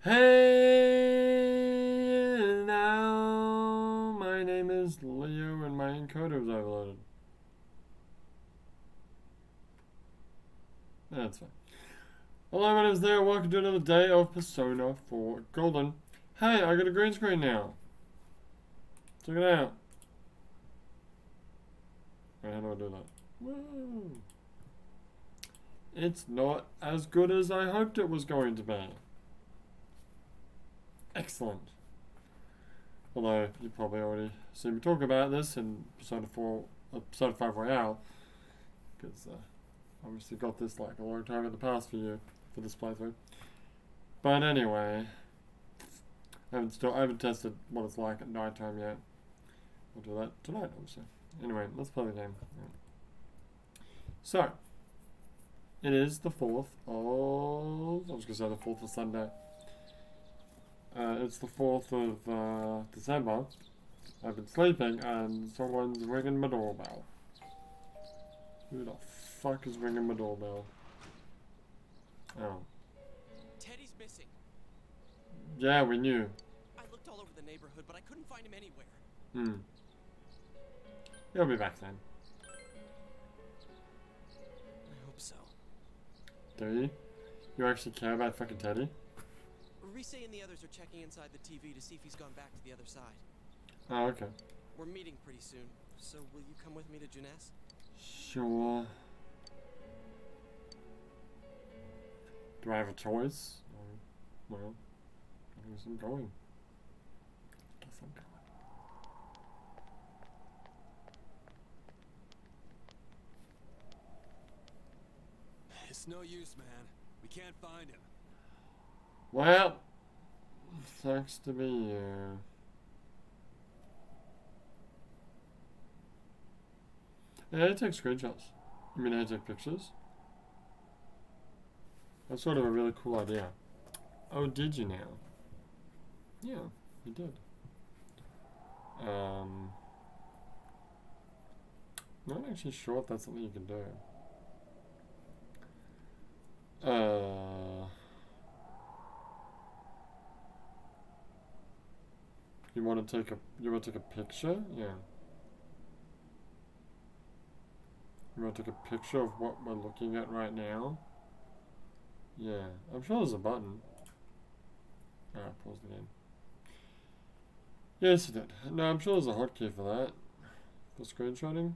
Hey, now my name is Leo and my encoder was overloaded. That's fine. Hello, my name is Leo. Welcome to another day of Persona 4 Golden. Hey, I got a green screen now. Check it out. Wait, how do I do that? Woo. It's not as good as I hoped it was going to be. Excellent. Although you probably already seen me talk about this in Persona 4, Persona 5 Royale, because obviously got this like a long time in the past for you for this playthrough. But anyway, I haven't tested what it's like at night time yet. We'll do that tonight, obviously. Anyway, let's play the game. Yeah. So, it is the 4th of. I was going to say the 4th of Sunday. It's the 4th of December. I've been sleeping and someone's ringing my doorbell. Who the fuck is ringing my doorbell? Oh. Teddy's missing. Yeah, we knew. I looked all over the neighborhood, but I couldn't find him anywhere. He'll be back then. I hope so. Do you? You actually care about fucking Teddy? Rise and the others are checking inside the TV to see if he's gone back to the other side. Oh, okay. We're meeting pretty soon, so will you come with me to Jeunesse? Sure. Do I have a choice? Well, I guess I'm going. It's no use, man. We can't find him. Well, sucks to be you. Yeah, I take screenshots. I mean, I take pictures. That's sort of a really cool idea. Oh, did you now? Yeah, you did. Not actually sure if that's something you can do. You want to take a picture? Yeah. You want to take a picture of what we're looking at right now? Yeah, I'm sure there's a button. Pause the game. Yes, it did. No, I'm sure there's a hotkey for that. For screenshotting.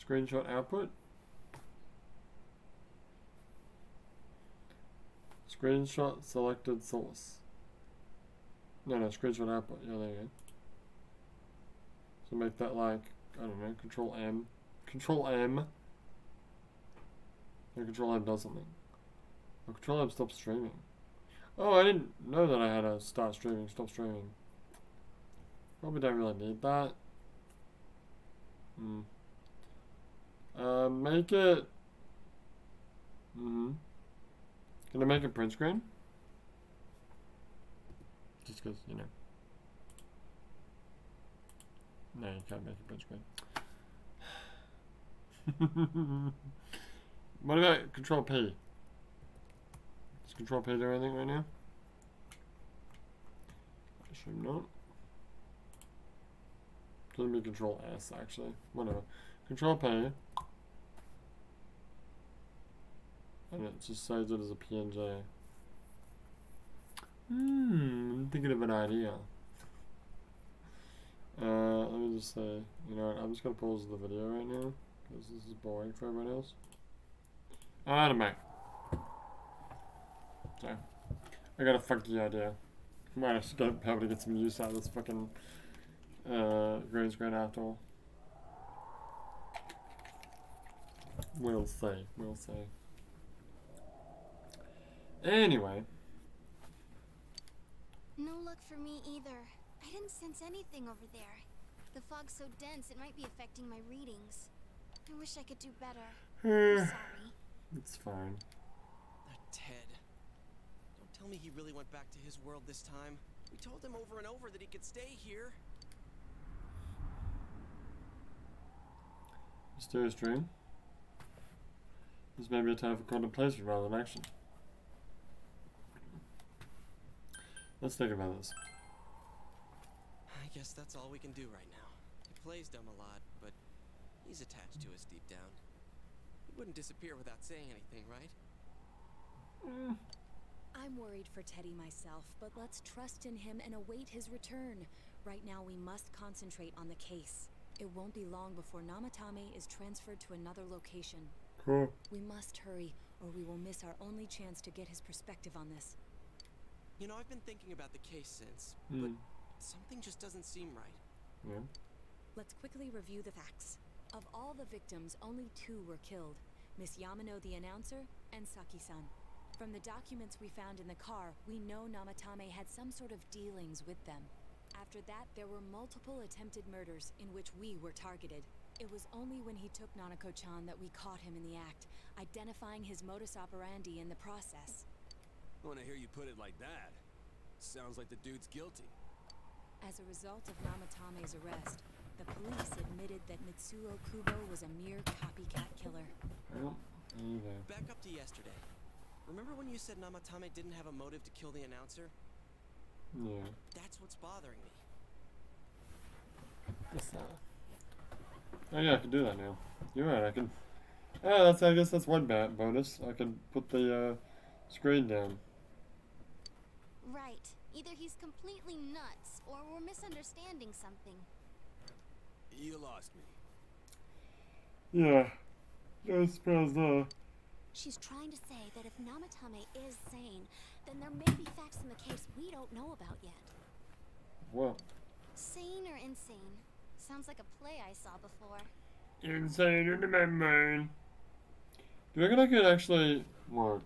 Screenshot output. Screenshot selected source. No, screenshot output. Yeah, there you go. So make that like, I don't know, Control M. Control M. Yeah, Control M does something. Oh, Control M stops streaming. Oh, I didn't know that I had to start streaming, stop streaming. Probably don't really need that. Make it. Can I make it print screen? Just because, you know. No, you can't make it print screen. What about Control P? Does Control P do anything right now? I assume not. Doesn't be Control S actually. Whatever. Control P. And it just saves it as a PNG. I'm thinking of an idea. Let me just say, you know what, I'm just gonna pause the video right now, because this is boring for everyone else. I don't know. So, I got a funky idea. Might actually be able to get some use out of this fucking green screen after all. We'll see. We'll see. Anyway. No luck for me either. I didn't sense anything over there. The fog's so dense it might be affecting my readings. I wish I could do better. I'm sorry. It's fine. That Ted. Don't tell me he really went back to his world this time. We told him over and over that he could stay here. Mysterious dream. This may be a time for contemplation rather than action. Let's think about this. I guess that's all we can do right now. He plays dumb a lot, but he's attached to us deep down. He wouldn't disappear without saying anything, right? I'm worried for Teddy myself, but let's trust in him and await his return. Right now we must concentrate on the case. It won't be long before Namatame is transferred to another location. Cool. We must hurry, or we will miss our only chance to get his perspective on this. You know, I've been thinking about the case since, but something just doesn't seem right. Yeah. Let's quickly review the facts. Of all the victims, only 2 were killed. Miss Yamano the announcer, and Saki-san. From the documents we found in the car, we know Namatame had some sort of dealings with them. After that, there were multiple attempted murders in which we were targeted. It was only when he took Nanako-chan that we caught him in the act, identifying his modus operandi in the process. When I hear you put it like that, sounds like the dude's guilty. As a result of Namatame's arrest, the police admitted that Mitsuo Kubo was a mere copycat killer. Well, there you go. Back up to yesterday. Remember when you said Namatame didn't have a motive to kill the announcer? Yeah. That's what's bothering me. Oh yeah, I can do that now. You're right, I can. Ah, I guess that's one bonus. I can put the screen down. Right. Either he's completely nuts, or we're misunderstanding something. You lost me. Yeah. I suppose, She's trying to say that if Namatame is sane, then there may be facts in the case we don't know about yet. what? Sane or insane? Sounds like a play I saw before. Insane in the membrane. Do you reckon I could actually, what?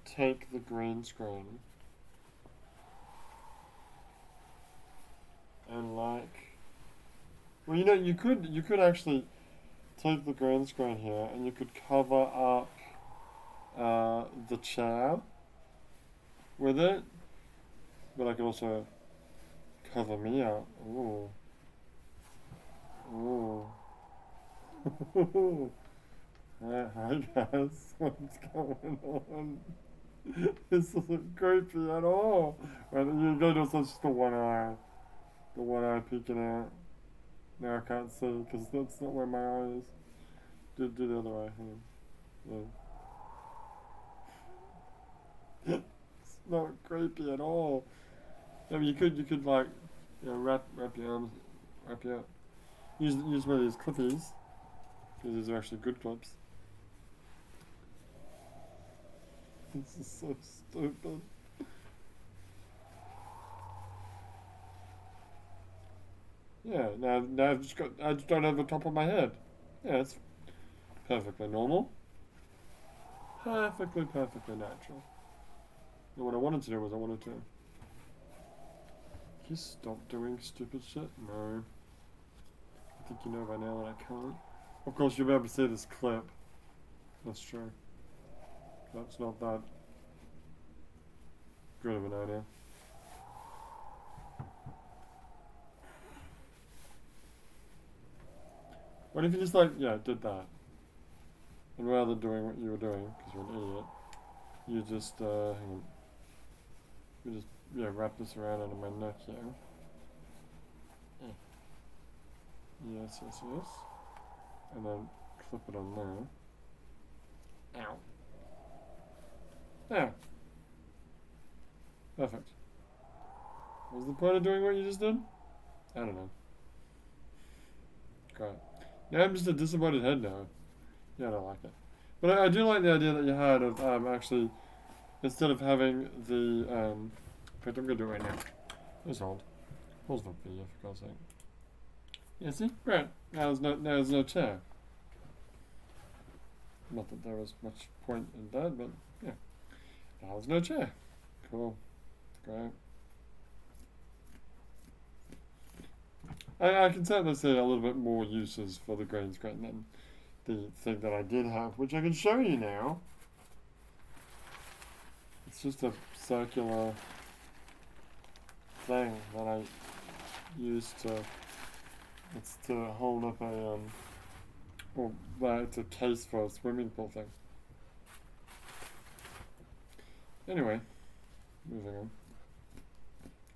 Take the green screen and well, you know, you could actually take the green screen here and you could cover up the chair with it, but I could also cover me up. Ooh. Ooh. Hi guys, what's going on? This isn't creepy at all. Right, you go to just the one eye peeking out. Now I can't see because that's not where my eye is. Do the other eye. Yeah. It's not creepy at all. I mean, you could like, you know, wrap your arms, use one of these clippies because these are actually good clips. This is so stupid. Yeah, now I just don't have the top of my head. Yeah, it's perfectly normal. Perfectly natural. And what I wanted to do was Can you stop doing stupid shit? No. I think you know by now that I can't. Of course, you'll be able to see this clip. That's true. That's not that good of an idea. What if you just did that? And rather than doing what you were doing, because you're an idiot, you just, hang on. You just, wrap this around under my neck here. Yes. And then clip it on there. Ow. There. Perfect. What was the point of doing what you just did? I don't know. Great. Now I'm just a disappointed head now. Yeah, I don't like it. But I do like the idea that you had of actually, instead of having the in fact, I'm gonna do it right now. Just hold. Pause the video for God's sake. Yeah, see? Right. Now there's no chair. Not that there was much point in that, but yeah. Now there's no chair. Cool. Great. I can certainly see a little bit more uses for the green screen than the thing that I did have, which I can show you now. It's just a circular thing that I used to. It's to hold up a it's a case for a swimming pool thing. Anyway, moving on.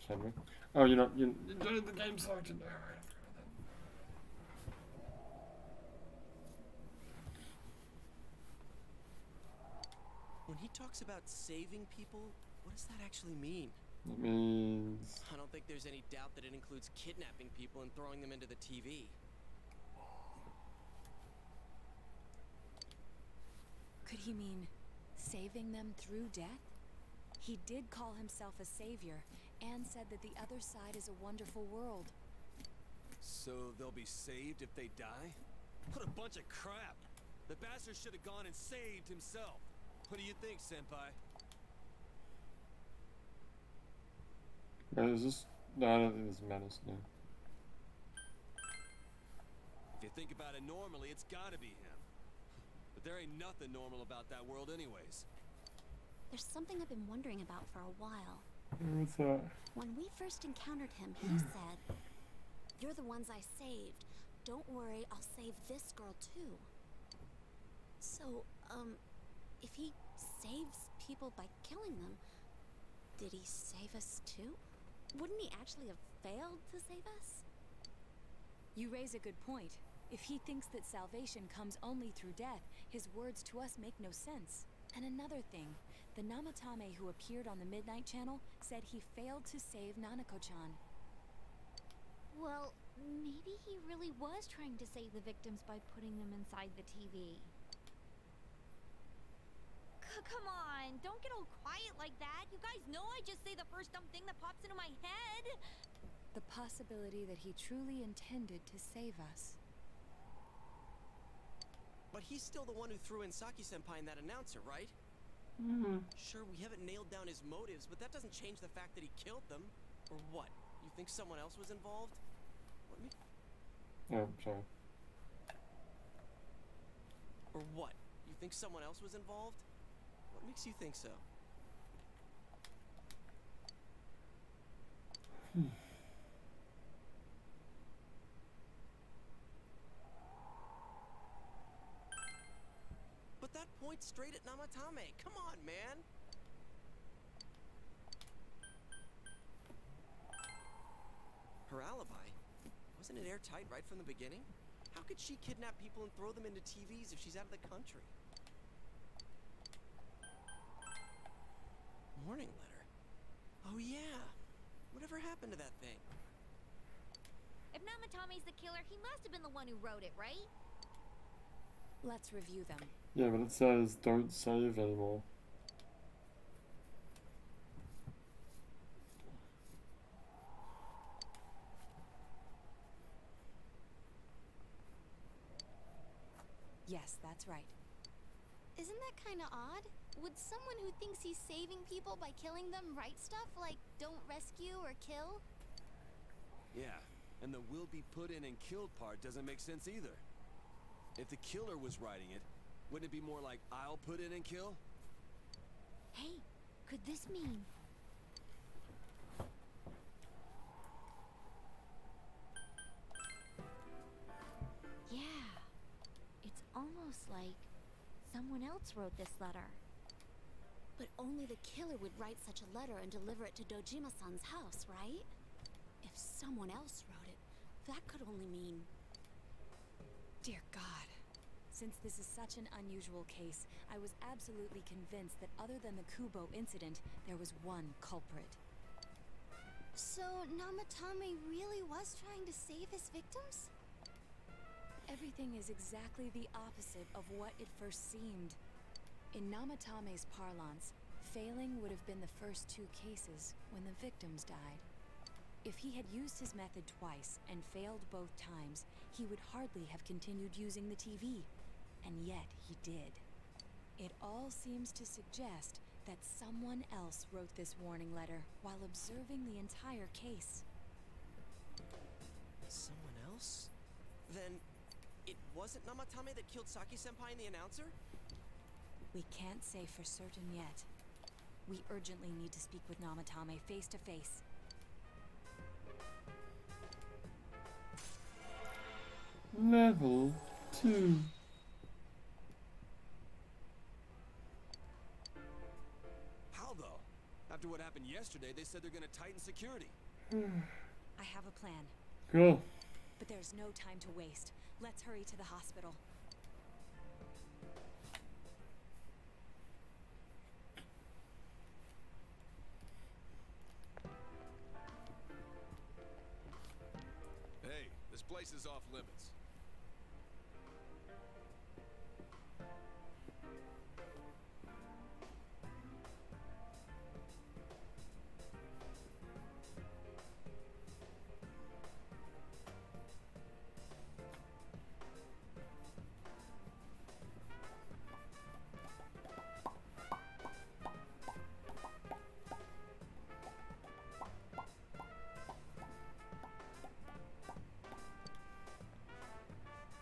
Shall we? Oh, you're not. You're doing the game selected. Alright. When he talks about saving people, what does that actually mean? That means. I don't think there's any doubt that it includes kidnapping people and throwing them into the TV. Could he mean saving them through death? He did call himself a savior and said that the other side is a wonderful world. So they'll be saved if they die? What a bunch of crap! The bastard should have gone and saved himself. What do you think, Senpai? Wait, is this? No, I don't think this matters. No. If you think about it normally, it's gotta be him. But there ain't nothing normal about that world anyways. There's something I've been wondering about for a while. What's that? When we first encountered him, he said, "You're the ones I saved. Don't worry, I'll save this girl too." So, if he saves people by killing them, did he save us too? Wouldn't he actually have failed to save us? You raise a good point. If he thinks that salvation comes only through death, his words to us make no sense. And another thing, the Namatame who appeared on the Midnight Channel said he failed to save Nanako-chan. Well, maybe he really was trying to save the victims by putting them inside the TV. Come on, don't get all quiet like that. You guys know I just say the first dumb thing that pops into my head. The possibility that he truly intended to save us. But he's still the one who threw in Saki-senpai in that announcer, right? Sure, we haven't nailed down his motives, but that doesn't change the fact that he killed them. Or what? You think someone else was involved? Let me... Oh, sorry. Or what? You think someone else was involved? What makes you think so? But that points straight at Namatame. Come on, man. Her alibi? Wasn't it airtight right from the beginning? How could she kidnap people and throw them into TVs if she's out of the country? Warning letter. Oh yeah. Whatever happened to that thing? If Namatame's the killer, he must have been the one who wrote it, right? Let's review them. Yeah, but it says don't save anymore. Yes, that's right. Isn't that kind of odd? Would someone who thinks he's saving people by killing them write stuff like don't rescue or kill? Yeah, and the will be put in and killed part doesn't make sense either. If the killer was writing it, wouldn't it be more like I'll put in and kill? Hey, could this mean... Yeah, it's almost like someone else wrote this letter. But only the killer would write such a letter and deliver it to Dojima-san's house, right? If someone else wrote it, that could only mean... Dear God. Since this is such an unusual case, I was absolutely convinced that other than the Kubo incident, there was one culprit. So, Namatame really was trying to save his victims? Everything is exactly the opposite of what it first seemed. In Namatame's parlance, failing would have been the first two cases when the victims died. If he had used his method twice and failed both times, he would hardly have continued using the TV. And yet he did. It all seems to suggest that someone else wrote this warning letter while observing the entire case. Someone else? Then it wasn't Namatame that killed Saki-senpai and the announcer? We can't say for certain yet. We urgently need to speak with Namatame face to face. Level 2. How though? After what happened yesterday, they said they're gonna tighten security. I have a plan, Cool. but there's no time to waste. Let's hurry to the hospital. Hey, this place is off limits.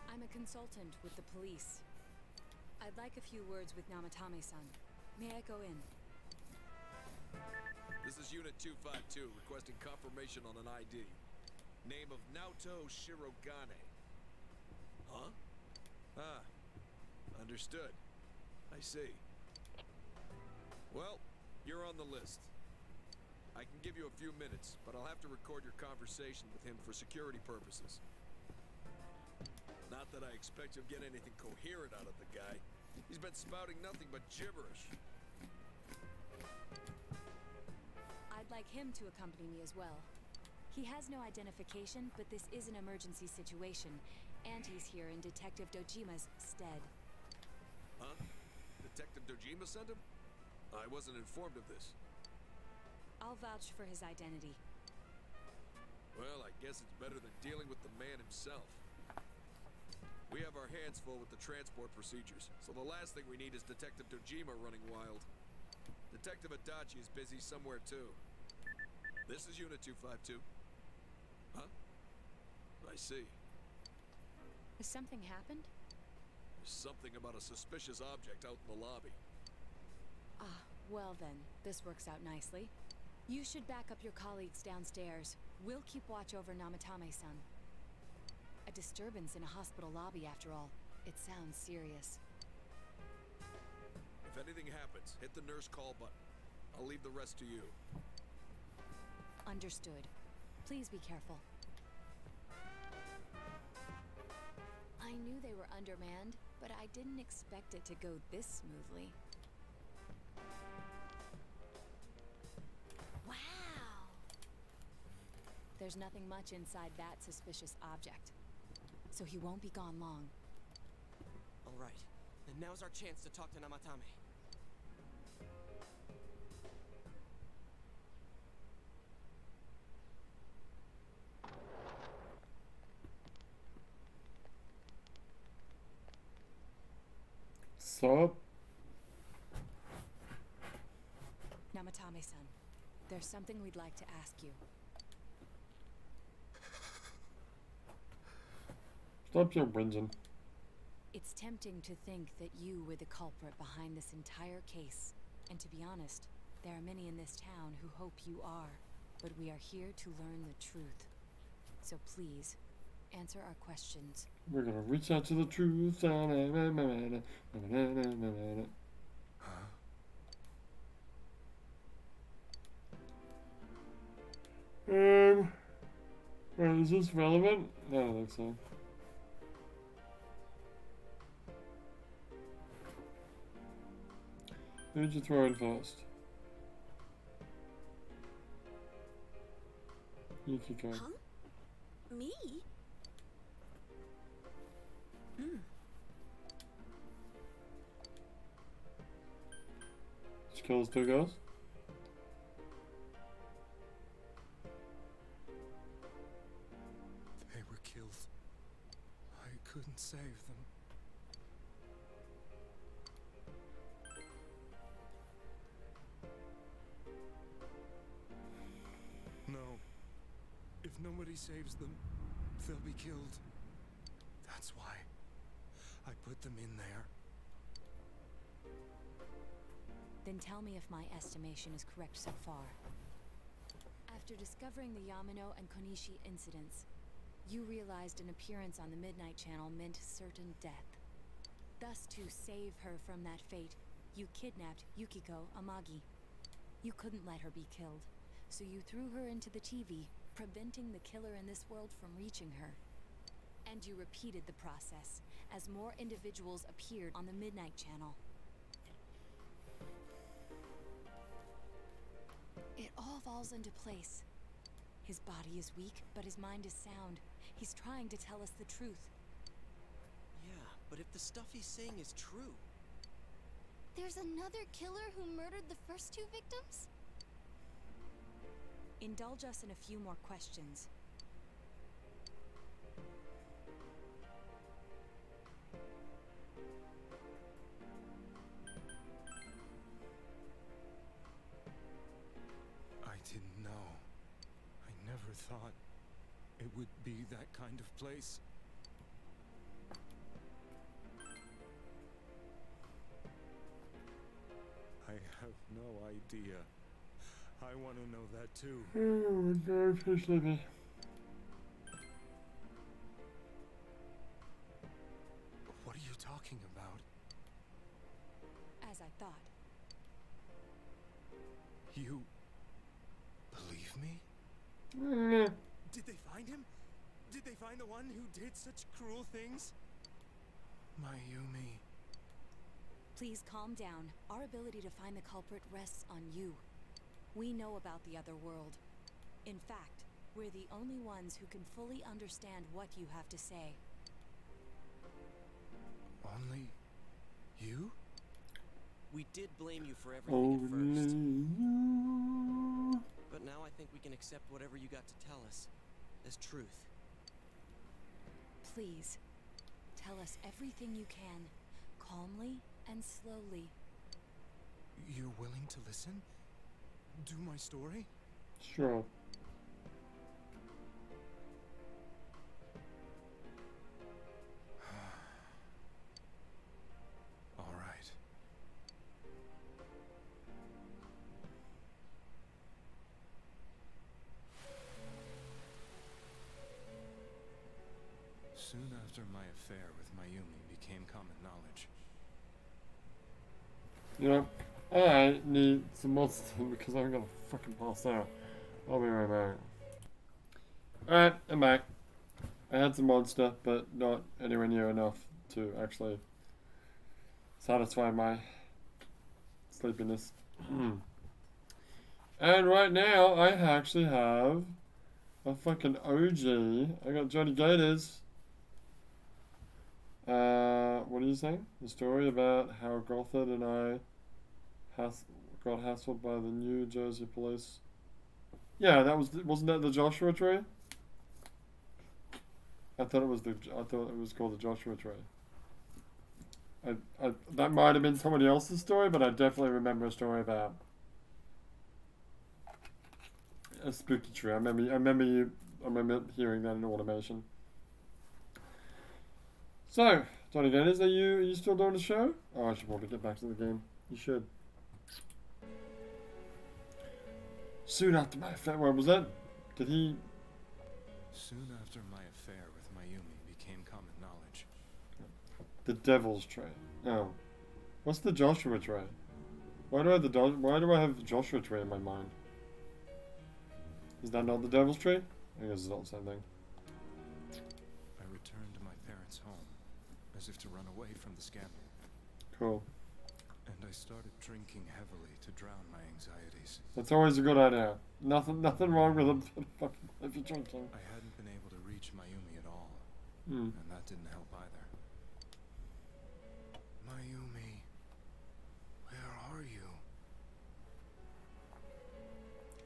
I'm a consultant with the police. I'd like a few words with Namatame-san. May I go in? This is Unit 252, requesting confirmation on an ID. Name of Naoto Shirogane. Huh? Ah. Understood. I see. Well, you're on the list. I can give you a few minutes, but I'll have to record your conversation with him for security purposes. Not that I expect you'll get anything coherent out of the guy. He's been spouting nothing but gibberish. I'd like him to accompany me as well. He has no identification, but this is an emergency situation, and he's here in Detective Dojima's stead. Huh? Detective Dojima sent him? I wasn't informed of this. I'll vouch for his identity. Well, I guess it's better than dealing with the man himself. We have our hands full with the transport procedures, so the last thing we need is Detective Dojima running wild. Detective Adachi is busy somewhere too. This is Unit 252. Huh? I see. Has something happened? There's something about a suspicious object out in the lobby. Ah, well then, this works out nicely. You should back up your colleagues downstairs. We'll keep watch over Namatame-san. A disturbance in a hospital lobby, after all. It sounds serious. If anything happens, hit the nurse call button. I'll leave the rest to you. Understood. Please be careful. I knew they were undermanned, but I didn't expect it to go this smoothly. Wow! There's nothing much inside that suspicious object, so he won't be gone long. All right, then now's our chance to talk to Namatame. Sup? Namatame-san, there's something we'd like to ask you. Stop your whinging. It's tempting to think that you were the culprit behind this entire case. And to be honest, there are many in this town who hope you are. But we are here to learn the truth. So please, answer our questions. We're gonna reach out to the truth. Is this relevant? I don't think so. Who did you throw in first? Yukiko. Huh? Me? Did you kill those two girls? They were killed. I couldn't save them. No. If nobody saves them, they'll be killed. That's why I put them in there. Then tell me if my estimation is correct so far. After discovering the Yamano and Konishi incidents, you realized an appearance on the Midnight Channel meant certain death. Thus, to save her from that fate, you kidnapped Yukiko Amagi. You couldn't let her be killed, so you threw her into the TV, preventing the killer in this world from reaching her. And you repeated the process as more individuals appeared on the Midnight Channel. It all falls into place. His body is weak, but his mind is sound. He's trying to tell us the truth. Yeah, but if the stuff he's saying is true... There's another killer who murdered the first 2 victims? Indulge us in a few more questions. I didn't know. I never thought it would be that kind of place. I have no idea. I want to know that too. Oh, no, please leave me. What are you talking about? As I thought. You believe me? Mm. Did they find him? Did they find the one who did such cruel things? Mayumi. Please calm down. Our ability to find the culprit rests on you. We know about the other world. In fact, we're the only ones who can fully understand what you have to say. Only you? We did blame you for everything at first. You. But now I think we can accept whatever you got to tell us as truth. Please, tell us everything you can, calmly and slowly. You're willing to listen? Do my story? Sure. All right. Soon after my affair with Mayumi became common knowledge. You know, I need some monster because I'm gonna fucking pass out. I'll be right back. Alright, I'm back. I had some monster, but not anywhere near enough to actually satisfy my sleepiness. And right now, I actually have a fucking OG. I got Johnny Gators. What are you saying? The story about how Gothard and I got hassled by the New Jersey police. Yeah, wasn't that the Joshua Tree? I thought it was called the Joshua Tree. That might have been somebody else's story, but I definitely remember a story about a spooky tree. I remember hearing that in automation. So, Johnny Gators, are you still doing the show? Oh, I should probably get back to the game. You should. Soon after my affair, what was that? Did he? Soon after my affair with Mayumi became common knowledge. The Devil's Tree. Oh, what's the Joshua Tree? Why do I have the Joshua Tree in my mind? Is that not the Devil's Tree? I guess it's not the same thing. I returned to my parents' home, as if to run away from the scandal. Cool. And I started drinking heavily to drown my anxieties. That's always a good idea. Nothing wrong with it if you're drinking. I hadn't been able to reach Mayumi at all, Hmm. and that didn't help either. Mayumi, where are you?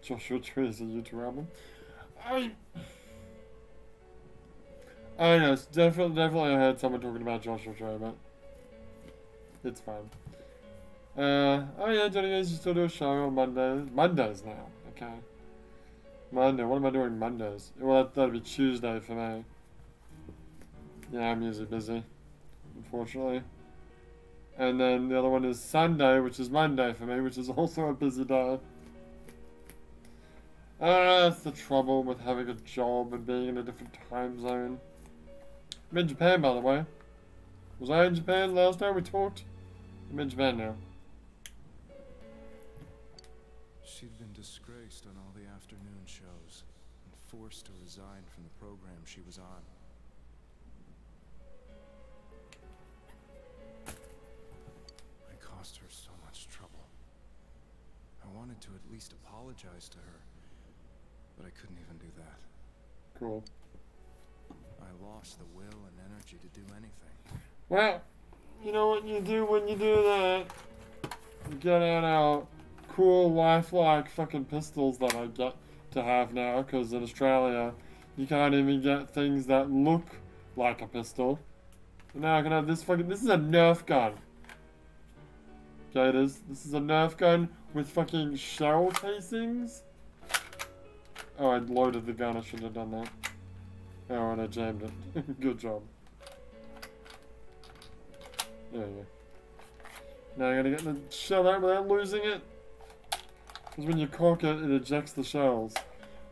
Joshua Tree is a YouTube album. I know, it's definitely I heard someone talking about Joshua Tree, but it's fine. Oh yeah, Johnny Gators still do a show on Mondays. Mondays now, okay. Monday, what am I doing Mondays? Well, that'd be Tuesday for me. Yeah, I'm usually busy, unfortunately. And then the other one is Sunday, which is Monday for me, which is also a busy day. That's the trouble with having a job and being in a different time zone. I'm in Japan, by the way. Was I in Japan last time we talked? I'm in Japan now. she'd been disgraced on all the afternoon shows and forced to resign from the program she was on. I caused her so much trouble. I wanted to at least apologize to her, but I couldn't even do that. Cool. I lost the will and energy to do anything. Well, you know what you do when you do that? You get out our cool lifelike fucking pistols that I get to have now, because in Australia you can't even get things that look like a pistol. And now I can have this fucking, this is a Nerf gun. Okay, it is. This is a Nerf gun with fucking shell casings. Oh, I loaded the gun, I should have done that. Oh, and I jammed it. Good job. There you go. Now I gotta get the shell out without losing it. Because when you cock it, it ejects the shells.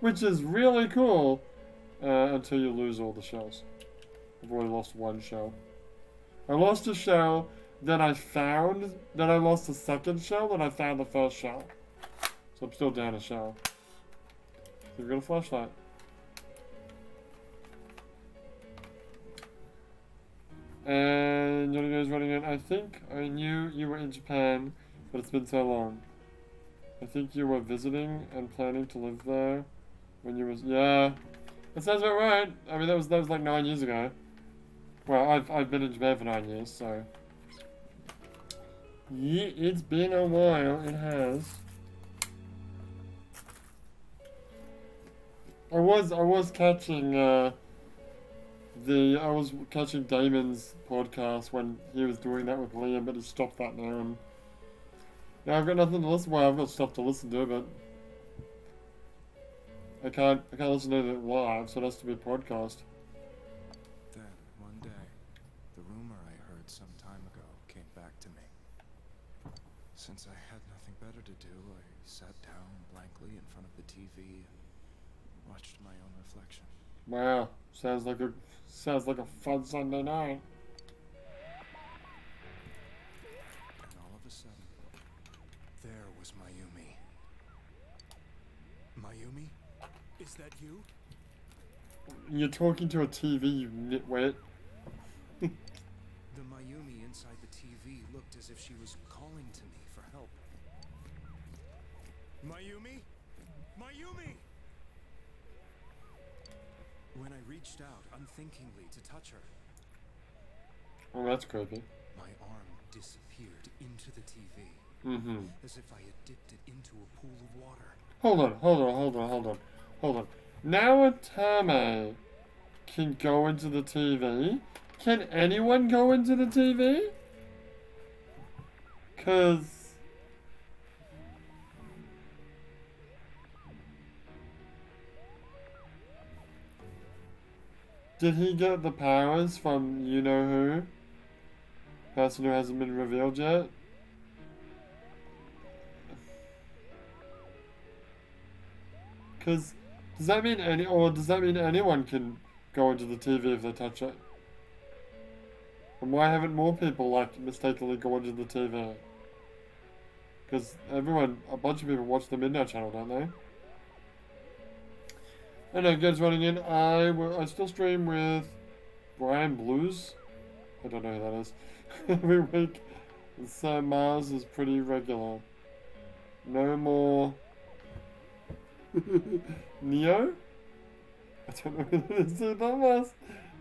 Which is really cool. Until you lose all the shells. I've already lost one shell. I lost a shell, then I lost a second shell, then I found the first shell. So I'm still down a shell. So we've got a flashlight. And Johnny goes running in. I think I knew you were in Japan, but it's been so long. I think you were visiting and planning to live there when you was, yeah. That sounds about right. I mean, that was like 9 years ago. Well, I've been in Japan for 9 years, so yeah, it's been a while. It has. I was catching I was catching Damon's podcast when he was doing that with Liam, but he stopped that now. And now I've got nothing to listen. Well, I've got stuff to listen to, but I can't listen to it live, so it has to be a podcast. Then, one day, the rumor I heard some time ago came back to me. Since I had nothing better to do, I sat down blankly in front of the TV and watched my own reflection. Wow, sounds like a fun Sunday night. And all of a sudden, there was Mayumi. Mayumi? Is that you? You're talking to a TV, you nitwit. The Mayumi inside the TV looked as if she was calling to me for help. Mayumi? Mayumi! When I reached out unthinkingly to touch her, Oh, that's creepy. my arm disappeared into the TV, Mm-hmm. as if I had dipped it into a pool of water. Hold on. Now Atame can go into the TV. Can anyone go into the TV? 'Cause did he get the powers from you-know-who? Person who hasn't been revealed yet? Because does that mean anyone can go into the TV if they touch it? And why haven't more people like mistakenly go into the TV? Because a bunch of people watch the Midnight Channel, don't they? I know, guys running in. I still stream with Brian Blues. I don't know who that is. Every week. So Mars is pretty regular. No more Neo? I don't know who that is. That was.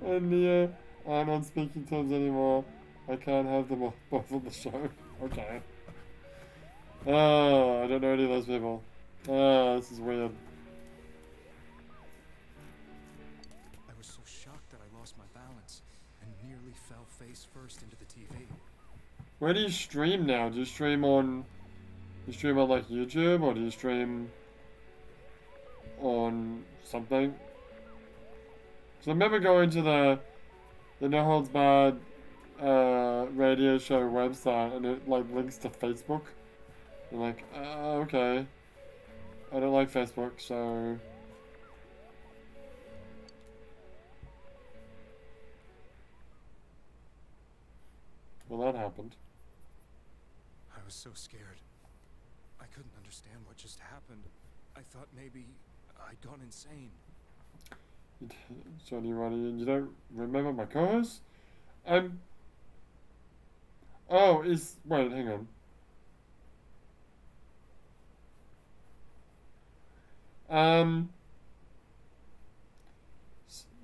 And Neo aren't on speaking terms anymore. I can't have them both on the show. Okay. Oh, I don't know any of those people. Oh, this is weird. I was so shocked that I lost my balance and nearly fell face first into the TV. Where do you stream now? Do you stream on like YouTube, or do you stream on something? So I remember going to the No Holds Barred radio show website, and it like links to Facebook. I'm like, okay. I don't like Facebook, so well, that happened. I was so scared. I couldn't understand what just happened. I thought maybe I'd gone insane. Johnny Ronnie, you don't remember my co-host? Oh, wait, hang on.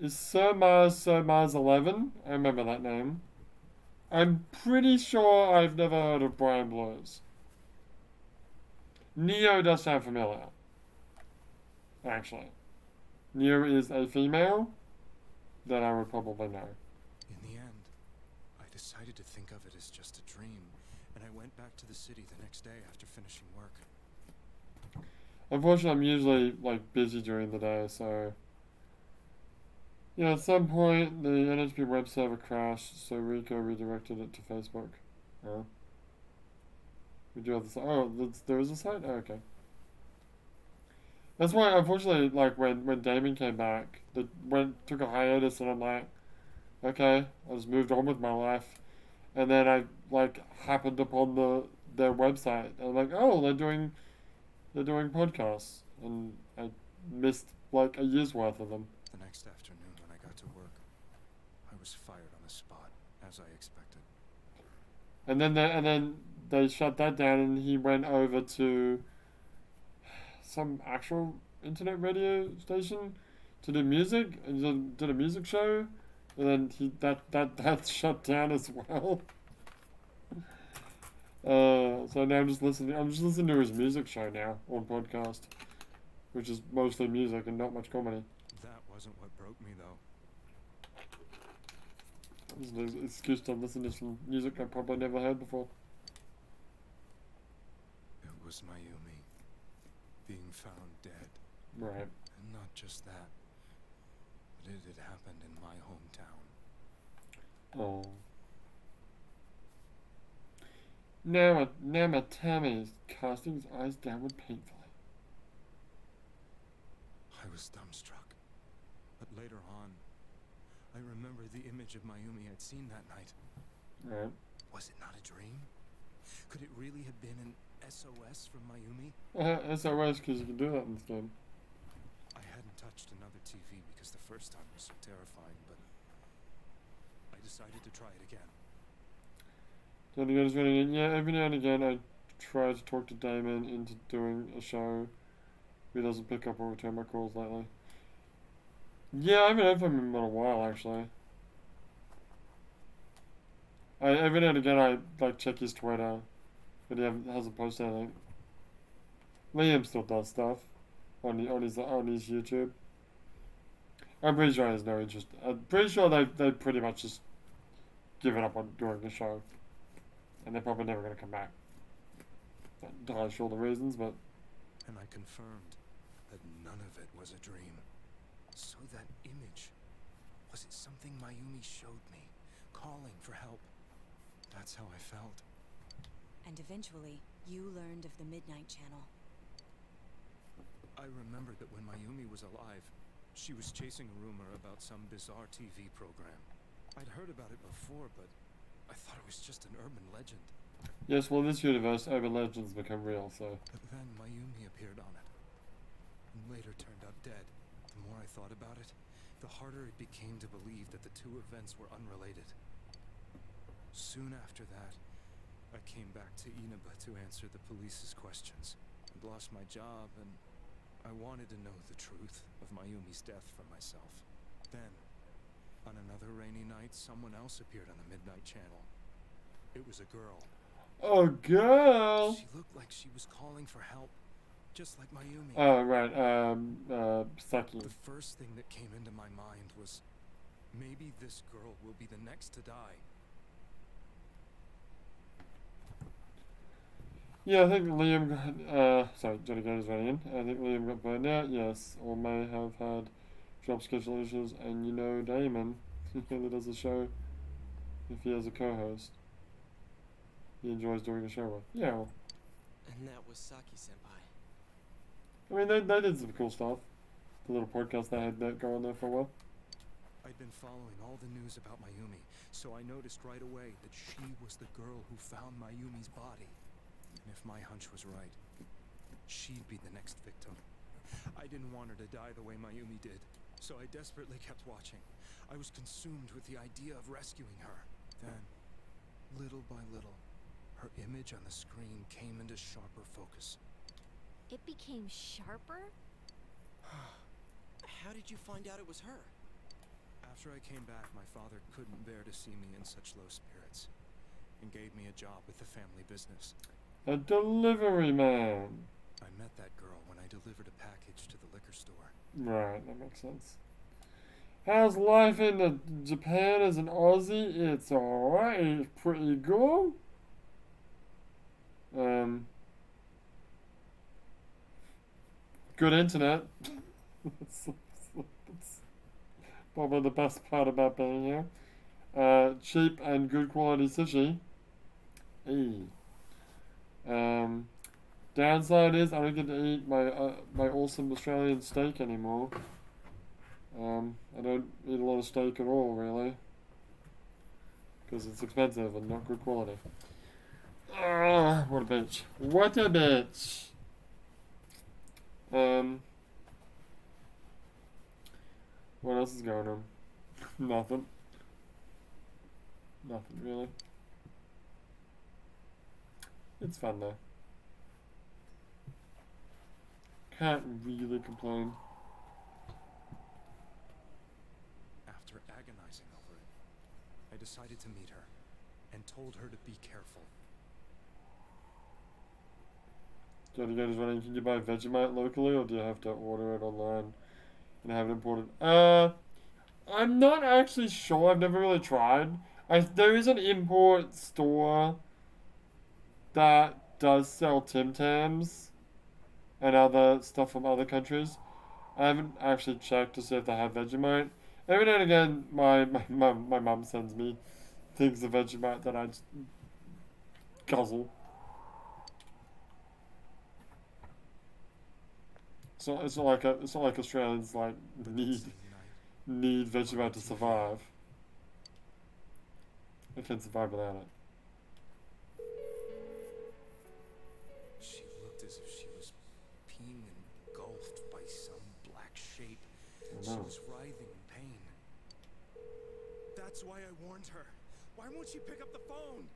Is Sir Mars 11? I remember that name. I'm pretty sure I've never heard of Brian Blurs. Neo does sound familiar. Actually. Neo is a female that I would probably know. In the end, I decided to think of it as just a dream, and I went back to the city the next day after finishing work. Unfortunately, I'm usually like busy during the day, so yeah. At some point, the NHP web server crashed, so Rico redirected it to Facebook. Oh, we do have this. Oh, there is a site. Oh, okay. That's why, unfortunately, like when Damon came back, took a hiatus, and I'm like, okay, I just moved on with my life, and then I like happened upon their website, and I'm like, oh, they're doing podcasts, and I missed like a year's worth of them. The next afternoon when I got to work, I was fired on the spot, as I expected. And then they shut that down, and he went over to some actual internet radio station to do music, and did a music show, and then that shut down as well. So now I'm just listening to his music show now on podcast, which is mostly music and not much comedy. That wasn't what broke me, though. It's an excuse to listen to some music I probably never heard before. It was Mayumi being found dead. Right. And not just that, but it had happened in my hometown. Oh. Now Matame is casting his eyes downward painfully. I was dumbstruck. But later on, I remembered the image of Mayumi I'd seen that night. Right. Was it not a dream? Could it really have been an SOS from Mayumi? SOS, because you can do that in this game. I hadn't touched another TV because the first time was so terrifying, but I decided to try it again. Yeah, every now and again I try to talk to Damon into doing a show. He doesn't pick up or return my calls lately. Yeah, I haven't heard from him in a while, actually. Every now and again I like check his Twitter, but he hasn't posted anything. Liam still does stuff on his YouTube. I'm pretty sure he has no interest. I'm pretty sure they pretty much just given up on doing the show. And they're probably never going to come back. Not entirely sure the reasons, but... And I confirmed that none of it was a dream. So that image, was it something Mayumi showed me, calling for help? That's how I felt. And eventually, you learned of the Midnight Channel. I remembered that when Mayumi was alive, she was chasing a rumor about some bizarre TV program. I'd heard about it before, but I thought it was just an urban legend. Yes, well, in this universe, urban legends become real, so... But then Mayumi appeared on it, and later turned up dead. The more I thought about it, the harder it became to believe that the two events were unrelated. Soon after that, I came back to Inaba to answer the police's questions. I'd lost my job, and I wanted to know the truth of Mayumi's death for myself. Then, on another rainy night, someone else appeared on the Midnight Channel. It was a girl. Oh, girl! She looked like she was calling for help, just like Mayumi. Oh, right, Saki. The first thing that came into my mind was, maybe this girl will be the next to die. Yeah, I think Liam got, sorry, Johnny Gators running in. I think Liam got burned out, yes, or may have had job schedule issues, and you know Damon, he only does a show if he has a co-host. He enjoys doing a show with. Yeah, well, And that was Saki-senpai. I mean, they did some cool stuff. The little podcast they had that go on there for a while. I'd been following all the news about Mayumi, so I noticed right away that she was the girl who found Mayumi's body. And if my hunch was right, She'd be the next victim. I didn't want her to die the way Mayumi did, so I desperately kept watching. I was consumed with the idea of rescuing her. Then, little by little, her image on the screen came into sharper focus. It became sharper? How did you find out it was her? After I came back, my father couldn't bear to see me in such low spirits, and gave me a job with the family business. A delivery man. I met that girl when I delivered a package to the liquor store. Right, that makes sense. How's life in Japan as an Aussie? It's alright, it's pretty good. Good internet. That's probably the best part about being here. Cheap and good quality sushi. Downside is I don't get to eat my awesome Australian steak anymore. I don't eat a lot of steak at all, really, because it's expensive and not good quality. What a bitch. What a bitch. What else is going on? Nothing. Nothing, really. It's fun, though. Can't really complain. After agonizing over it, I decided to meet her and told her to be careful. Johnny Gators running, can you buy Vegemite locally or do you have to order it online and have it imported? I'm not actually sure. I've never really tried. There is an import store that does sell Tim Tams and other stuff from other countries. I haven't actually checked to see if they have Vegemite. Every now and again, my mum sends me things of Vegemite that I just guzzle. So it's not like Australians like need Vegemite to survive. They can survive without it. She looked as if she was being engulfed by some black shape. She was writhing in pain. That's why I warned her. Why won't she pick up the phone?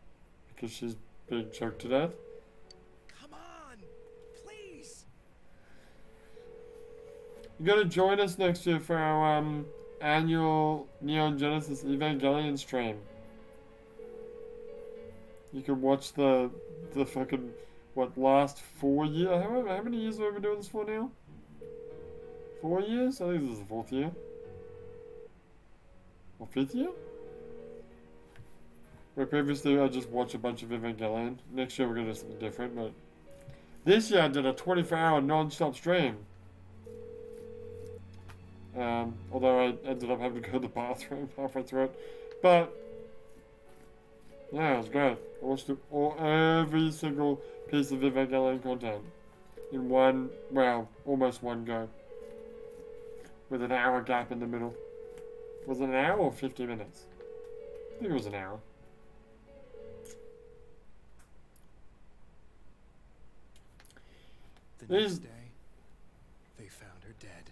Because she's being choked to death. Come on, please. You gotta join us next year for our annual Neon Genesis Evangelion stream. You can watch the fucking last 4 years. How many years have we been doing this for now? 4 years? I think this is the 4th year. Or 5th year? Where previously I just watched a bunch of Evangelion. Next year we're gonna do something different, but this year I did a 24-hour non-stop stream. Although I ended up having to go to the bathroom halfway through it. But yeah, it was great. I watched every single piece of Evangelion content in almost one go. With an hour gap in the middle. Was it an hour or 50 minutes? I think it was an hour. The next day, they found her dead.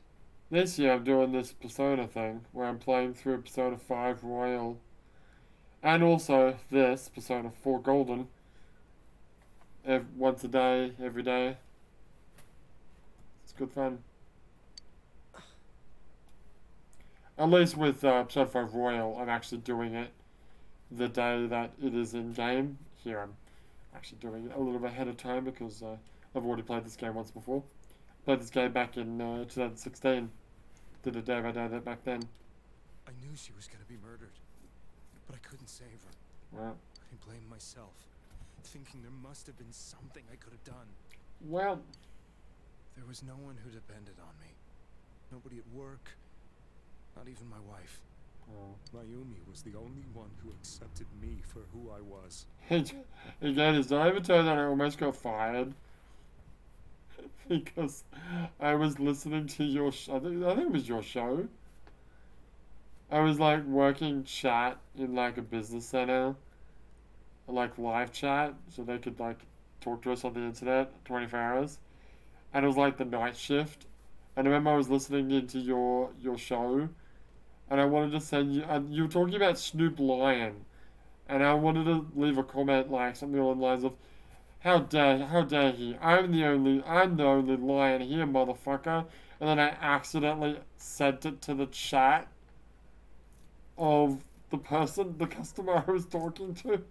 This year I'm doing this Persona thing, where I'm playing through Persona 5 Royal, and also this, Persona 4 Golden, once a day, every day. It's good fun. At least with Persona 5 Royal, I'm actually doing it the day that it is in game. Here I'm actually doing it a little bit ahead of time because I've already played this game once before. Played this game back in 2016. Did a day by day that back then. I knew she was going to be murdered, but I couldn't save her. Wow. I blamed myself, thinking there must have been something I could have done. Well, there was no one who depended on me. Nobody at work, not even my wife. Mayumi was the only one who accepted me for who I was. Again, did I ever tell you that I almost got fired? Because I was listening to your I think it was your show. I was like working chat in like a business center, like live chat, so they could like talk to us on the internet 24 hours. and it was like the night shift. And I remember I was listening into your show, and I wanted to send you. And you were talking about Snoop Lion, and I wanted to leave a comment like something along the lines of, how dare he? I'm the only lion here, motherfucker." And then I accidentally sent it to the chat of the customer I was talking to.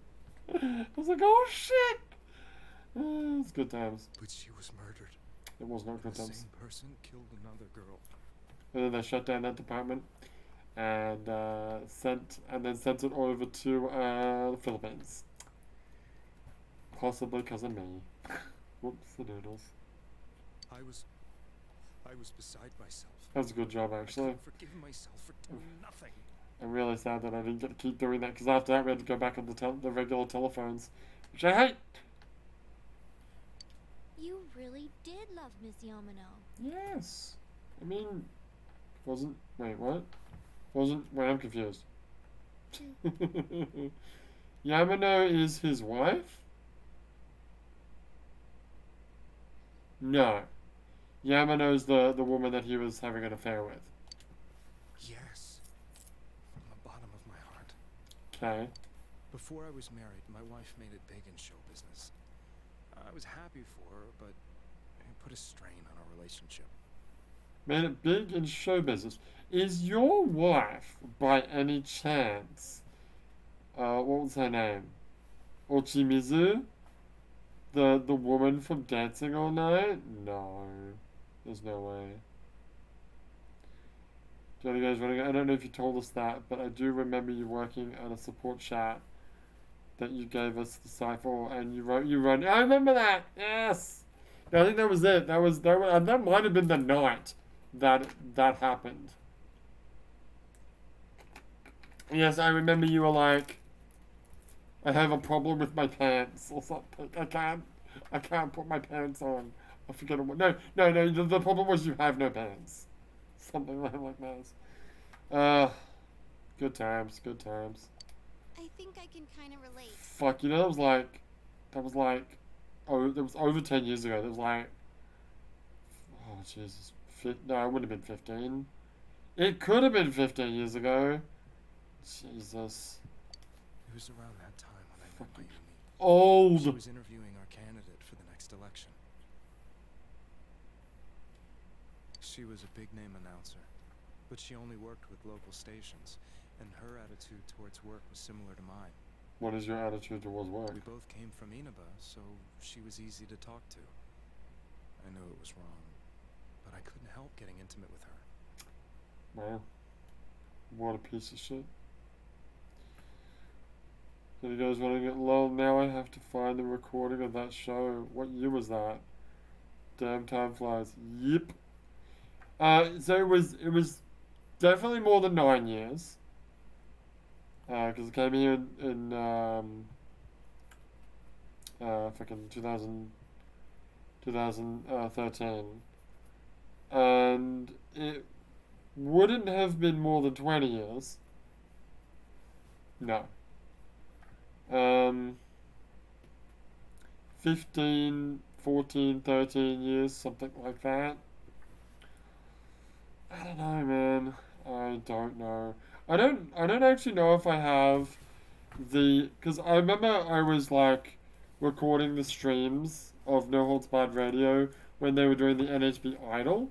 I was like, "Oh shit!" It's good times. But she was murdered. It was not good The times. same person killed another girl. And then they shut down that department and sent it over to the Philippines. Possibly because of me. Whoops, the noodles. I was beside myself. That was a good job, I actually. couldn't forgive myself for doing nothing. I'm really sad that I didn't get to keep doing that, because after that we had to go back on the regular telephones, which I hate. You really did love Miss Yamano. Yes. I mean, wait, what? Wait, I'm confused. Yamano is his wife? No. Yamano's the woman that he was having an affair with. Yes. From the bottom of my heart. Okay. Before I was married, my wife made it big in show business. I was happy for her, but it put a strain on our relationship. Made it big in show business. Is your wife, by any chance, what was her name? Ochimizu? The woman from Dancing All Night? No. There's no way. Johnny Guys Running. I don't know if you told us that, but I do remember you working on a support chat that you gave us the cipher, and you wrote. I remember that. Yes. No, I think that was it. That might have been the night that happened. Yes, I remember you were like, "I have a problem with my pants," or something. I can't put my pants on. I forget what. No. The problem was you have no pants. Something like that. Good times. I think I can kind of relate. Fuck, that was like, that was over 10 years ago. That was like, oh Jesus, no, it would have been 15. It could have been 15 years ago. Jesus. It was around that time when I met Mayumi. Old. She was interviewing our candidate for the next election. She was a big-name announcer, but she only worked with local stations, and her attitude towards work was similar to mine. What is your attitude towards work? We both came from Inaba, so she was easy to talk to. I knew it was wrong, but I couldn't help getting intimate with her. Wow. What a piece of shit. So you guys want to get low? Now I have to find the recording of that show. What year was that? Damn, time flies. Yep. So it was definitely more than 9 years. Because it came here in fucking 2013. And it wouldn't have been more than 20 years. No. 15, 14, 13 years, something like that. I don't know, man. I don't know. I don't actually know if I have because I remember I was like recording the streams of No Holds Barred Radio when they were doing the NHB Idol.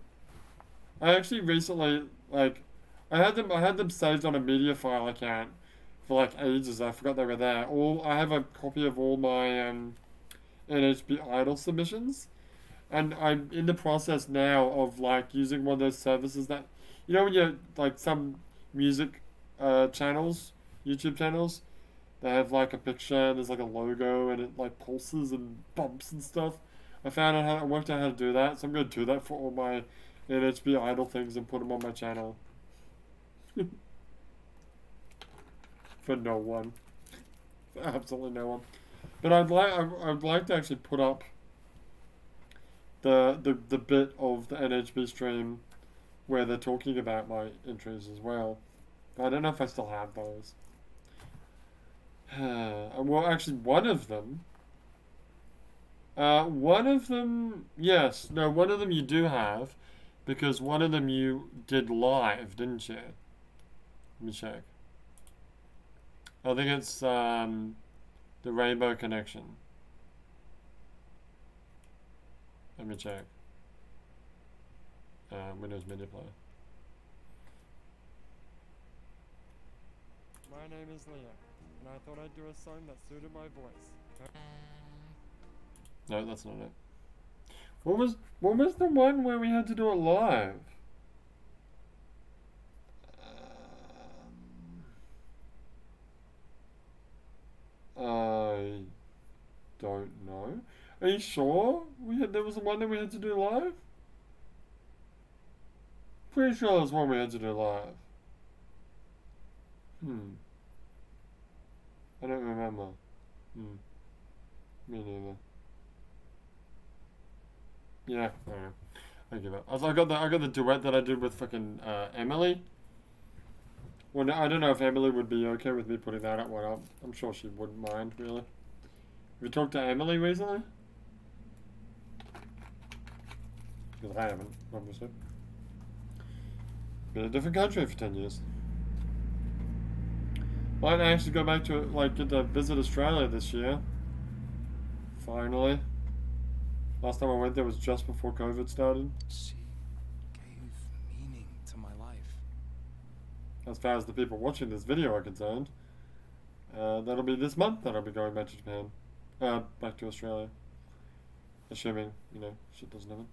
I actually recently, like, I had them saved on a media file account for like ages. I forgot they were there. I have a copy of all my NHB Idol submissions, and I'm in the process now of like using one of those services that, when you're like some music channels, YouTube channels, they have like a picture and there's like a logo and it like pulses and bumps and stuff. I worked out how to do that, so I'm going to do that for all my NHB Idol things and put them on my channel. For no one. For absolutely no one. But I'd like to actually put up the bit of the NHB stream where they're talking about my entries as well. But I don't know if I still have those. Well, actually, one of them One of them, yes. No, one of them you do have, because one of them you did live, didn't you? Let me check. I think it's the Rainbow Connection. Let me check. Windows Media Player. My name is Leah, and I thought I'd do a song that suited my voice. No, that's not it. What was the one where we had to do it live? I don't know. Are you sure there was one that we had to do live? Pretty sure there's one we had to do live. I don't remember. Me neither. Yeah, I give up. Also, I got the duet that I did with fucking Emily. Well, I don't know if Emily would be okay with me putting that one up. I'm sure she wouldn't mind, really. Have you talked to Emily recently? Because I haven't, obviously. Been in a different country for 10 years. Might actually go back to, like, get to visit Australia this year. Finally. Last time I went there was just before COVID started. She gave meaning to my life. As far as the people watching this video are concerned. That'll be this month that I'll be going back to Japan. Back to Australia. Assuming, you know, shit doesn't happen.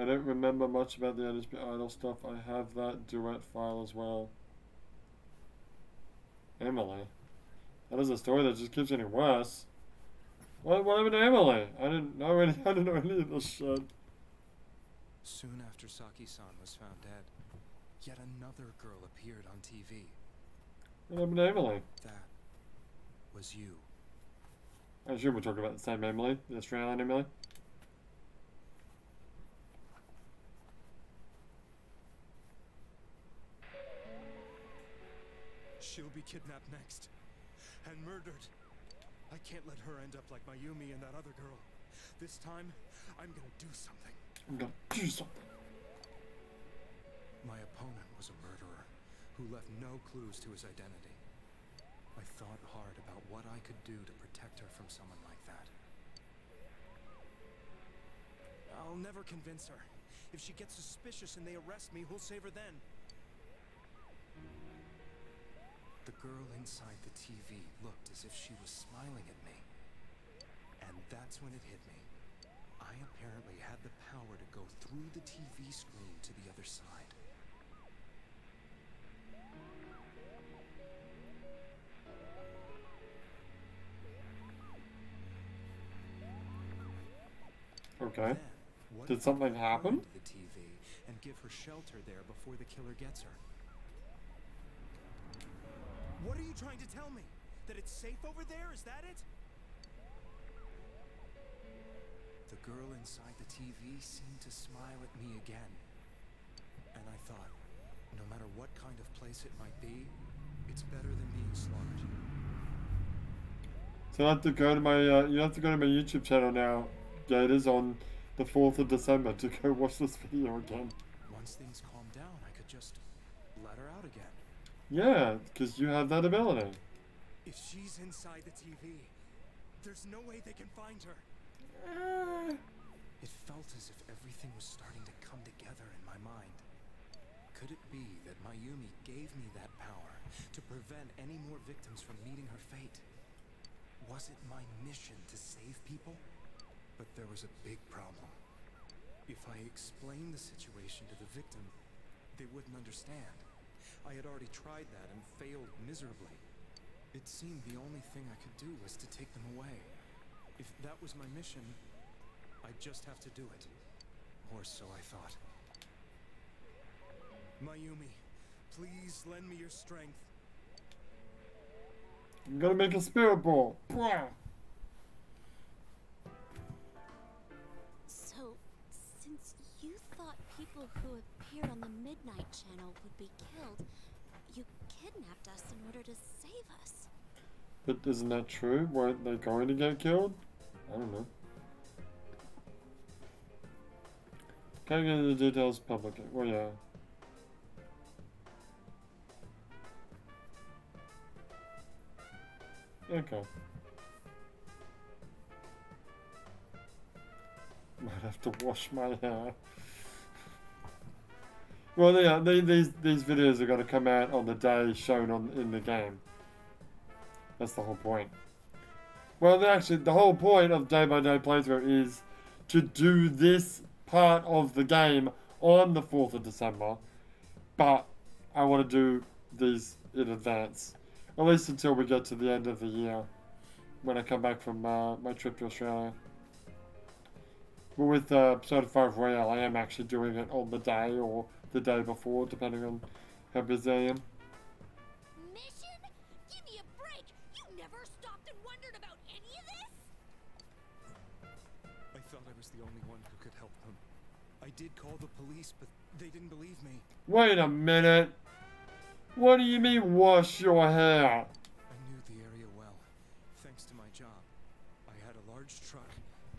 I don't remember much about the NHP Idol stuff. I have that duet file as well. Emily. That is a story that just keeps getting worse. What happened to Emily? I didn't know any of this shit. Soon after Saki-san was found dead, yet another girl appeared on TV. What happened to Emily? That was you. I assume we're talking about the same Emily, the Australian Emily. She'll be kidnapped next. And murdered. I can't let her end up like Mayumi and that other girl. This time, I'm gonna do something. I'm gonna do something. My opponent was a murderer who left no clues to his identity. I thought hard about what I could do to protect her from someone like that. I'll never convince her. If she gets suspicious and they arrest me, who'll save her then? The girl inside the TV looked as if she was smiling at me. And that's when it hit me. I apparently had the power to go through the TV screen to the other side. Okay. Then, what Did if something I happen? find the TV and give her shelter there before the killer gets her? What are you trying to tell me? That it's safe over there? Is that it? The girl inside the TV seemed to smile at me again. And I thought, no matter what kind of place it might be, it's better than being slaughtered. So I have to go to my you have to go to my YouTube channel now. Yeah, it is on the 4th of December to go watch this video again. Once things calmed down, I could just let her out again. Yeah, because you have that ability. If she's inside the TV, there's no way they can find her. It felt as if everything was starting to come together in my mind. Could it be that Mayumi gave me that power to prevent any more victims from meeting her fate? Was it my mission to save people? But there was a big problem. If I explained the situation to the victim, they wouldn't understand. I had already tried that and failed miserably. It seemed the only thing I could do was to take them away. If that was my mission, I'd just have to do it. Or so I thought. Mayumi, please lend me your strength. I'm gonna make a spirit ball. Blah. So, since you thought people who appeared on the Midnight Channel would be killed, you kidnapped us in order to save us. But isn't that true? Weren't they going to get killed? I don't know. Can't get into the details publicly. Well, yeah. Okay. Might have to wash my hair. Well, yeah, these videos are going to come out on the day shown in the game. That's the whole point. Well, actually, the whole point of day-by-day playthrough is to do this part of the game on the 4th of December, but I want to do these in advance, at least until we get to the end of the year, when I come back from my trip to Australia. But with Persona 5 Royale, I am actually doing it on the day or the day before, depending on how busy I am. Mission? Give me a break! You never stopped and wondered about any of this? I thought I was the only one who could help them. I did call the police, but they didn't believe me. Wait a minute. What do you mean, wash your hair? I knew the area well, thanks to my job. I had a large truck,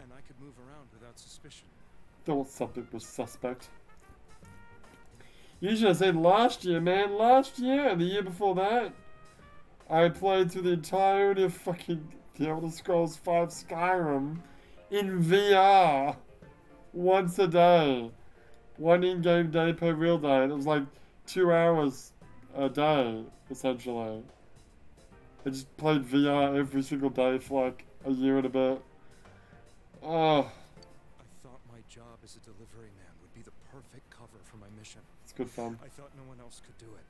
and I could move around without suspicion. Thought something was suspect. You should have said last year, man. Last year and the year before that, I played through the entirety of fucking The Elder Scrolls V Skyrim in VR once a day. One in-game day per real day. And it was like 2 hours a day, essentially. I just played VR every single day for like a year and a bit. Oh. I thought my job as a delivery man would be the perfect cover for my mission. It's good fun. I thought no one else could do it.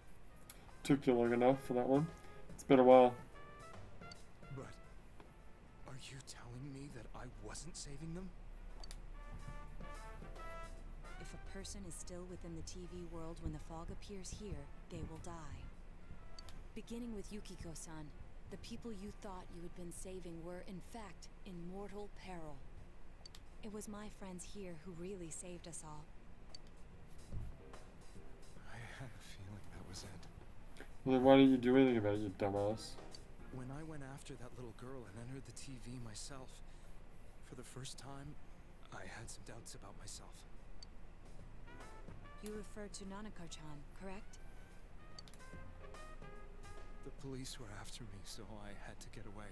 Took you long enough for that one. It's been a while. But are you telling me that I wasn't saving them? If a person is still within the TV world when the fog appears here, they will die. Beginning with Yukiko-san, the people you thought you had been saving were, in fact, in mortal peril. It was my friends here who really saved us all. I had a feeling that was it. Well, then why didn't you do anything about it, you dumbass? When I went after that little girl and entered the TV myself, for the first time, I had some doubts about myself. You referred to Nanako-chan, correct? The police were after me, so I had to get away.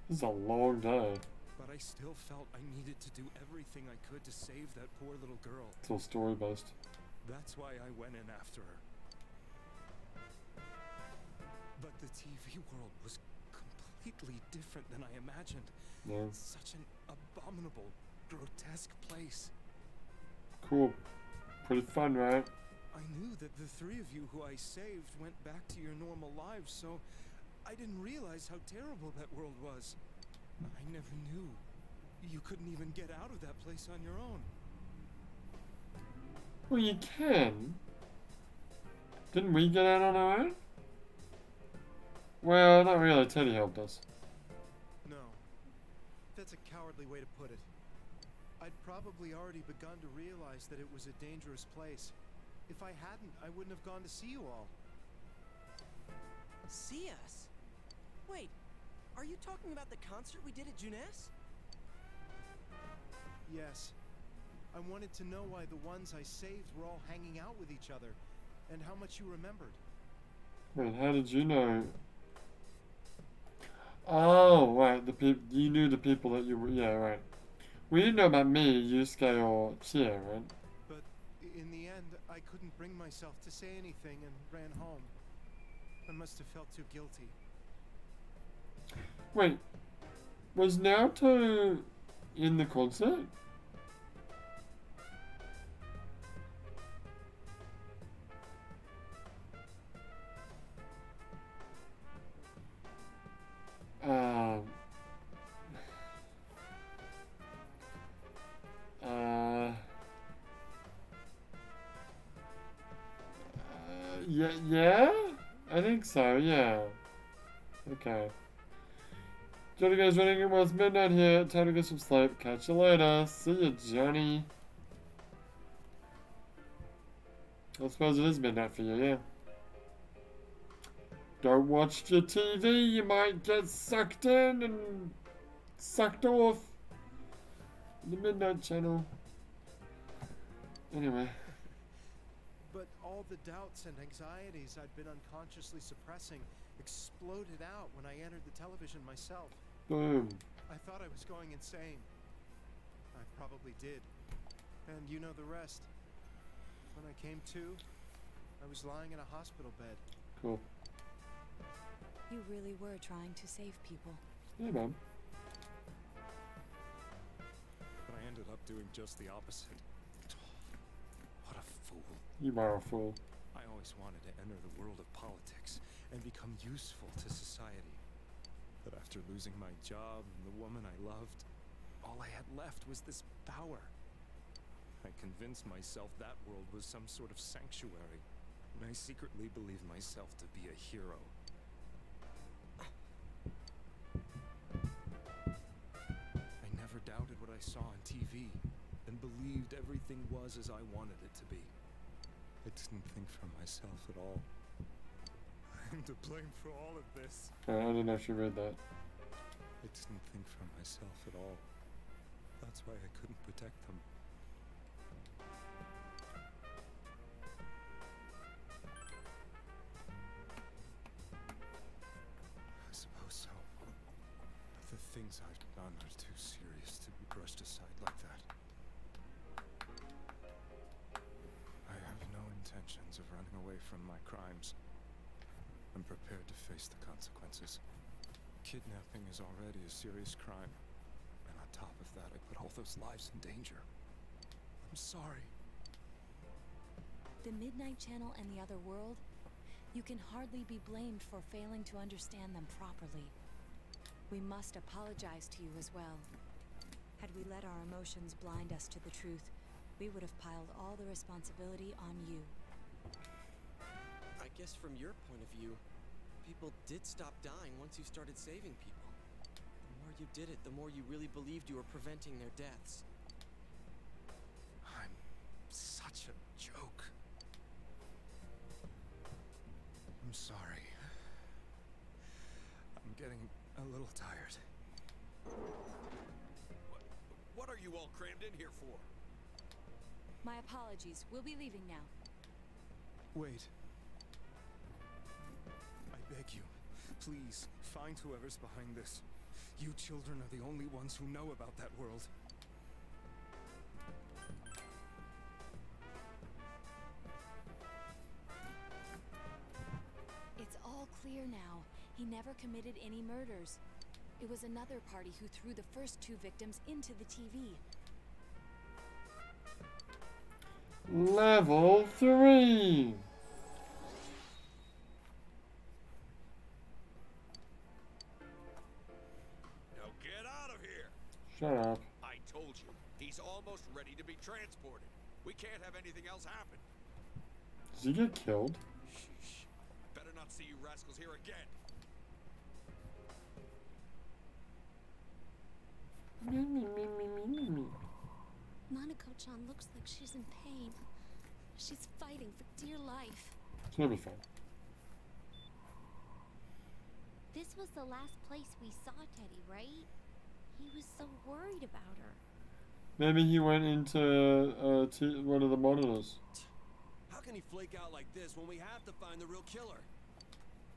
This is a long day. But I still felt I needed to do everything I could to save that poor little girl. It's all story-based. That's why I went in after her. But the TV world was completely different than I imagined. Yeah. Such an abominable, grotesque place. Cool. Pretty fun, right? I knew that the three of you who I saved went back to your normal lives, so I didn't realize how terrible that world was. I never knew. You couldn't even get out of that place on your own. Well, you can. Didn't we get out on our own? Well, not really. Teddy helped us. No. That's a cowardly way to put it. I'd probably already begun to realize that it was a dangerous place. If I hadn't, I wouldn't have gone to see you all. See us? Wait, are you talking about the concert we did at Junes? Yes. I wanted to know why the ones I saved were all hanging out with each other, and how much you remembered. Wait, how did you know? Oh, right. You knew the people that you were. Yeah, right. We didn't know about me, Yusuke, or Chie, right? But in the end, I couldn't bring myself to say anything and ran home. I must have felt too guilty. Wait, was Naruto in the concert? Yeah, I think so, yeah. Okay. Johnny goes running, it was midnight here, time to get some sleep. Catch you later. See you, Johnny. I suppose it is midnight for you, yeah. Don't watch your TV, you might get sucked in and sucked off. The Midnight Channel. Anyway. But all the doubts and anxieties I'd been unconsciously suppressing exploded out when I entered the television myself. Boom. I thought I was going insane. I probably did. And you know the rest. When I came to, I was lying in a hospital bed. Cool. You really were trying to save people. Yeah, man. But I ended up doing just the opposite. What a fool. You are a fool. I always wanted to enter the world of politics and become useful to society. But after losing my job and the woman I loved, all I had left was this power. I convinced myself that world was some sort of sanctuary, and I secretly believed myself to be a hero. I never doubted what I saw on TV, and believed everything was as I wanted it to be. I didn't think for myself at all. I'm to blame for all of this. I didn't actually read that. I didn't think for myself at all. That's why I couldn't protect them. I suppose so. But the things I've done are too serious to be brushed aside like that. I have no intentions of running away from my crimes. I'm prepared to face the consequences. Kidnapping is already a serious crime. And on top of that, I put all those lives in danger. I'm sorry. The Midnight Channel and the other world, you can hardly be blamed for failing to understand them properly. We must apologize to you as well. Had we let our emotions blind us to the truth, we would have piled all the responsibility on you. I guess from your point of view, people did stop dying once you started saving people. The more you did it, the more you really believed you were preventing their deaths. I'm such a joke. I'm sorry. I'm getting a little tired. What are you all crammed in here for? My apologies. We'll be leaving now. Wait. I beg you, please, find whoever's behind this. You children are the only ones who know about that world. It's all clear now. He never committed any murders. It was another party who threw the first two victims into the TV. Level 3! Now get out of here! Shut up. I told you, he's almost ready to be transported. We can't have anything else happen. Did he get killed? Sheesh. Better not see you rascals here again. Nanako-chan looks like she's in pain. She's fighting for dear life. It's gonna be fine. This was the last place we saw Teddy, right? He was so worried about her. Maybe he went into one of the monitors. How can he flake out like this when we have to find the real killer?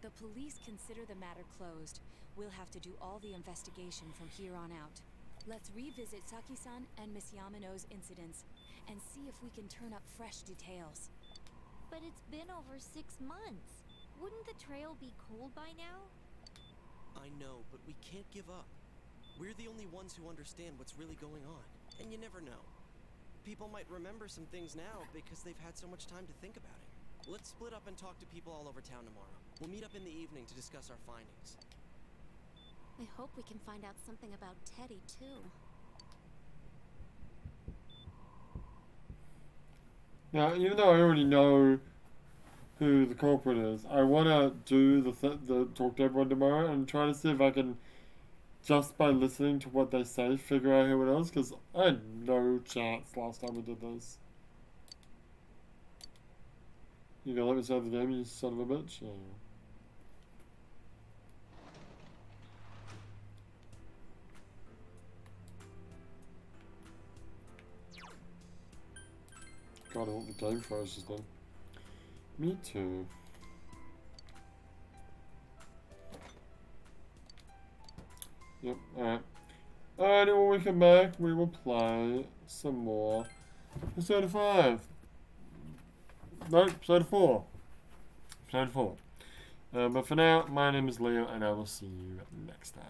The police consider the matter closed. We'll have to do all the investigation from here on out. Let's revisit Saki-san and Miss Yamano's incidents and see if we can turn up fresh details. But it's been over 6 months. Wouldn't the trail be cold by now? I know, but we can't give up. We're the only ones who understand what's really going on. And you never know. People might remember some things now because they've had so much time to think about it. Let's split up and talk to people all over town tomorrow. We'll meet up in the evening to discuss our findings. I hope we can find out something about Teddy, too. Now, even though I already know who the culprit is, I want to do the talk to everyone tomorrow and try to see if I can, just by listening to what they say, figure out who it is, because I had no chance last time we did this. You gonna let me save the game, you son of a bitch? Yeah. God, I hope the game freezes then. Me too. Yep, alright. Alright, when we come back, we will play some more Persona 5. No, Persona 4. Persona 4. But for now, my name is Leo, and I will see you next time.